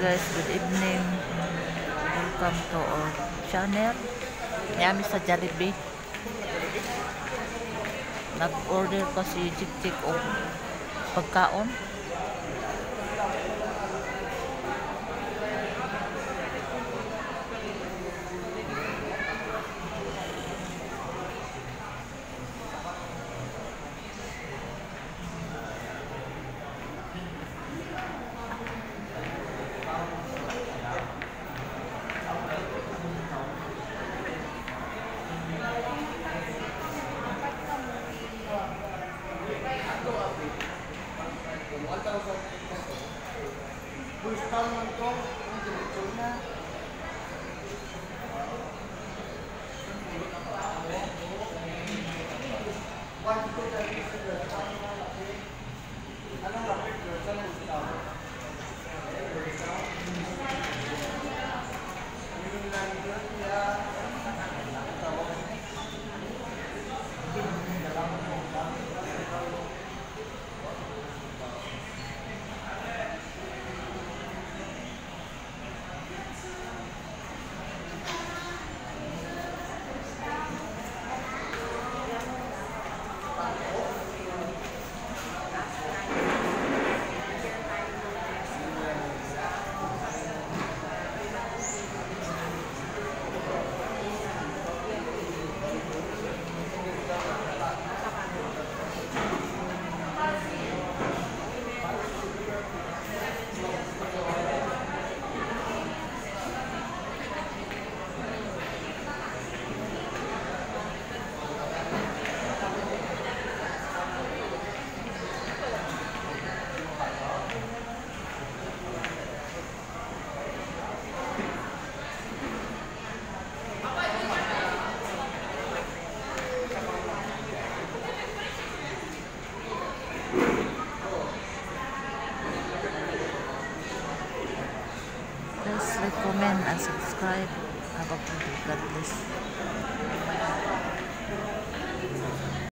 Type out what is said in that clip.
guys, good evening. Welcome to our channel. Yami sa Jollibee. Nag-order pa si Chik o pagkaon. Please like, comment, and subscribe. Have a good day. God bless.